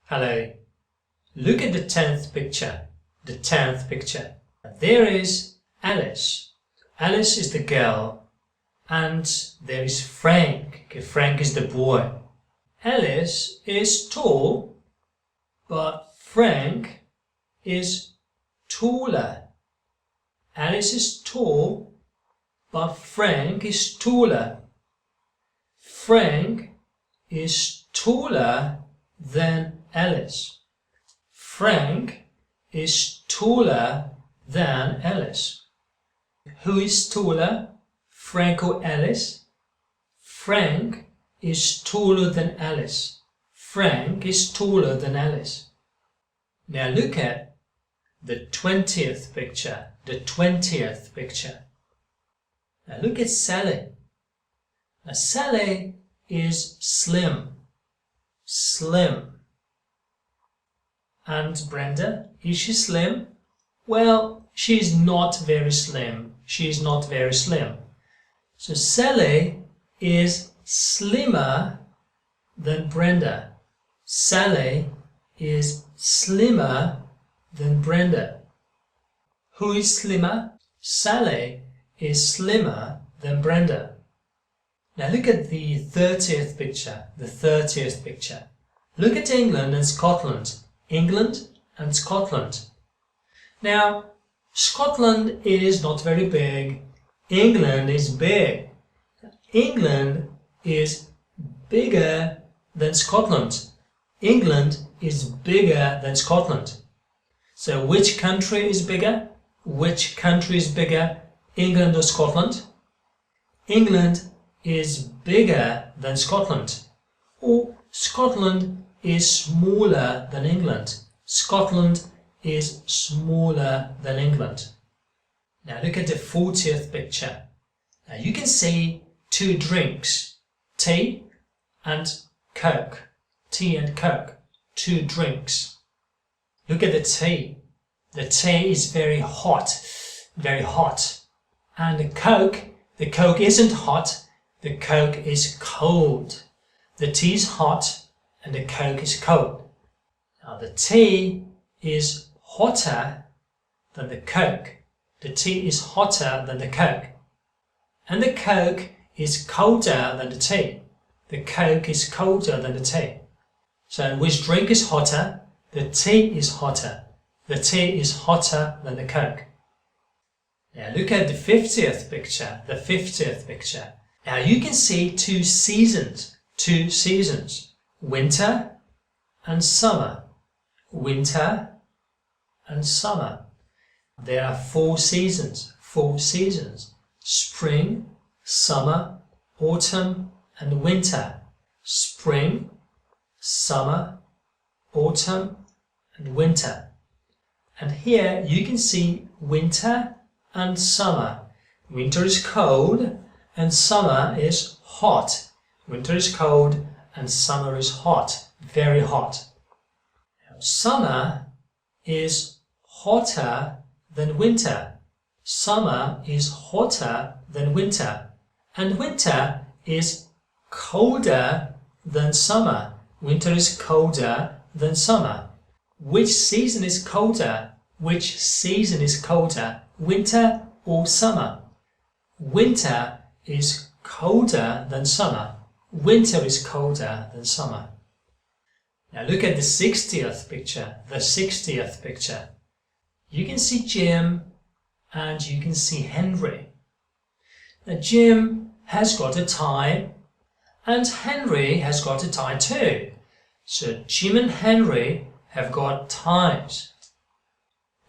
Hello. Look at the 10th picture. The 10th picture. There is Alice. Alice is the girl. And there is Frank. Okay, Frank is the boy. Alice is tall, but Frank is taller. Alice is tall, but Frank is taller. Frank is taller than Alice. Frank is taller than Alice. Who is taller, Frank or Alice? Frank is taller than Alice. Frank is taller than Alice. Now look at the 20th picture. The 20th picture. Now look at Sally. Now Sally is slim. Slim. And Brenda, is she slim? Well, she's not very slim. She's not very slim. So Sally is slimmer than Brenda. Sally is slimmer than Brenda. Who is slimmer? Sally is slimmer than Brenda. Now look at the 30th picture. The 30th picture. Look at England and Scotland. England and Scotland. Now, Scotland is not very big. England is big. England is bigger than Scotland. England is bigger than Scotland. So which country is bigger? Which country is bigger, England or Scotland? England is bigger than Scotland. Or Scotland is smaller than England. Scotland is smaller than England. Now look at the 40th picture. Now you can see two drinks, tea and Coke. Tea and Coke, two drinks. Look at the tea. The tea is very hot, very hot. And the Coke isn't hot, the Coke is cold. The tea is hot and the Coke is cold. Now the tea is hotter than the Coke. The tea is hotter than the Coke. And the Coke is colder than the tea. The Coke is colder than the tea. So which drink is hotter? The tea is hotter. The tea is hotter than the Coke. Now look at the 50th picture. The 50th picture. Now you can see two seasons. Two seasons. Winter and summer. Winter and summer. There are four seasons. Four seasons. Spring, summer, autumn and winter. Spring, summer, autumn and winter. And here you can see winter and summer. Winter is cold and summer is hot. Winter is cold and summer is hot, very hot. Now, summer is hotter than winter. Summer is hotter than winter. And winter is colder than summer. Winter is colder than summer. Which season is colder? Which season is colder? Winter or summer? Winter is colder than summer. Winter is colder than summer. Now look at the 60th picture. The 60th picture. You can see Jim and you can see Henry. Now Jim has got a tie and Henry has got a tie too. So Jim and Henry have got ties.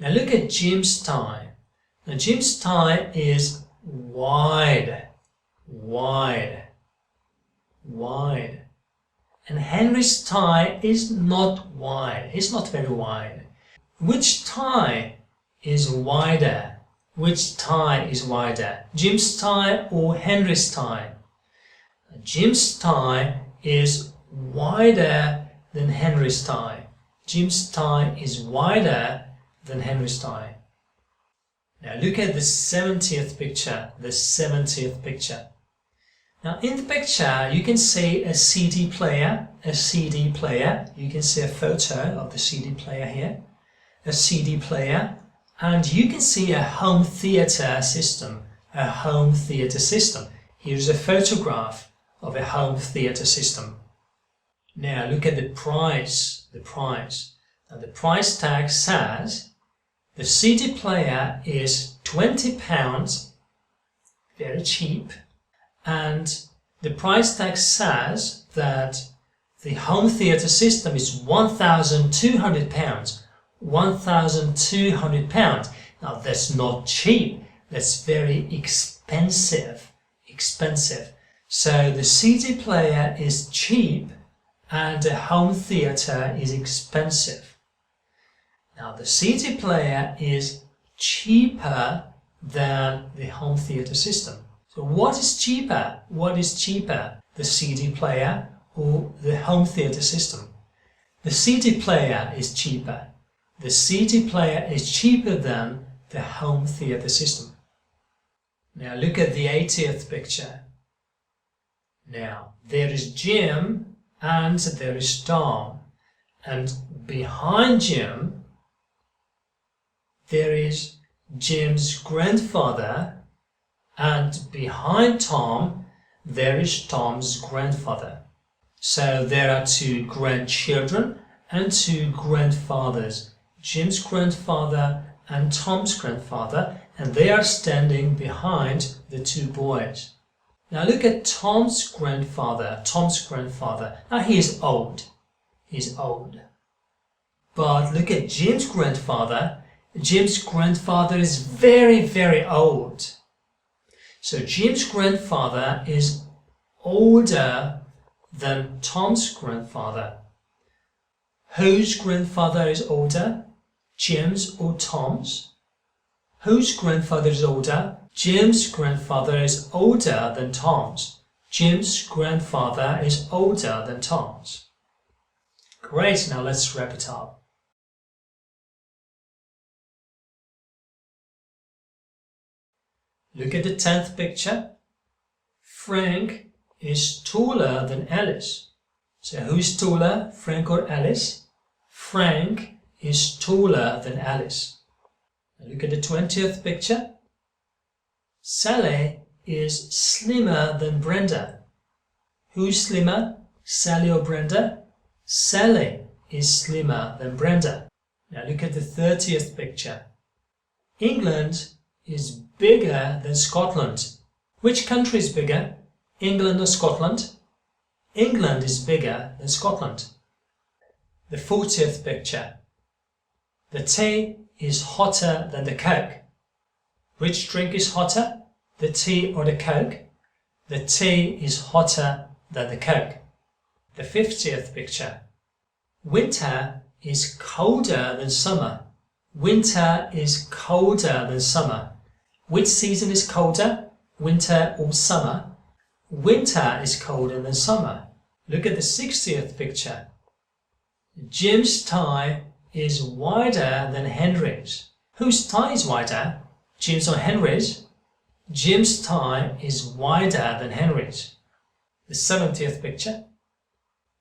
Now look at Jim's tie. Now Jim's tie is wide, wide, wide. And Henry's tie is not wide. It's not very wide. Which tie is wider? Which tie is wider? Jim's tie or Henry's tie? Jim's tie is wider than Henry's tie. Jim's tie is wider than Henry's tie. Now look at the 70th picture. The 70th picture. Now in the picture you can see a CD player, you can see a photo of the CD player here, a CD player, and you can see a home theater system, Here's a photograph of a home theater system. Now look at the price, Now the price tag says the CD player is £20, very cheap, and the price tag says that the home theater system is £1,200. £1,200. Now that's not cheap, that's very expensive. So the CD player is cheap and the home theater is expensive. Now the CD player is cheaper than the home theater system. So what is cheaper? The CD player or the home theater system? The CD player is cheaper. The CD player is cheaper than the home theater system. Now look at the 80th picture. Now there is Jim and there is Tom, and behind Jim there is Jim's grandfather, and behind Tom there is Tom's grandfather. So there are two grandchildren and two grandfathers, Jim's grandfather and Tom's grandfather, and they are standing behind the two boys. Now look at Tom's grandfather. Now he is old. But look at Jim's grandfather. Jim's grandfather is very, very old. So Jim's grandfather is older than Tom's grandfather. Whose grandfather is older? Jim's or Tom's? Whose grandfather is older? Jim's grandfather is older than Tom's. Jim's grandfather is older than Tom's. Great, now let's wrap it up. Look at the 10th picture. Frank is taller than Alice. So who's taller, Frank or Alice? Frank is taller than Alice. Now look at the 20th picture. Sally is slimmer than Brenda. Who's slimmer, Sally or Brenda? Sally is slimmer than Brenda. Now look at the 30th picture. England is bigger than Scotland. Which country is bigger, England or Scotland? England is bigger than Scotland. The 40th picture. The tea is hotter than the Coke. Which drink is hotter, the tea or the Coke? The tea is hotter than the Coke. The 50th picture. Winter is colder than summer. Winter is colder than summer. Which season is colder, winter or summer? Winter is colder than summer. Look at the 60th picture. Jim's tie is wider than Henry's. Whose tie is wider, Jim's or Henry's? Jim's tie is wider than Henry's. The 70th picture.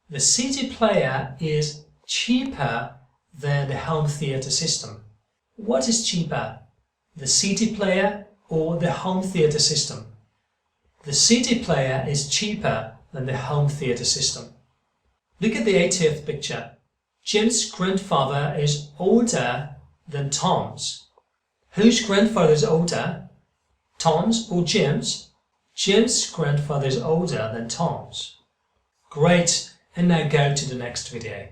The CD player is cheaper than the home theater system. What is cheaper, the CD player or the home theater system? The CD player is cheaper than the home theater system. Look at the 80th picture. Jim's grandfather is older than Tom's. Whose grandfather is older, Tom's or Jim's? Jim's grandfather is older than Tom's. Great, and now go to the next video.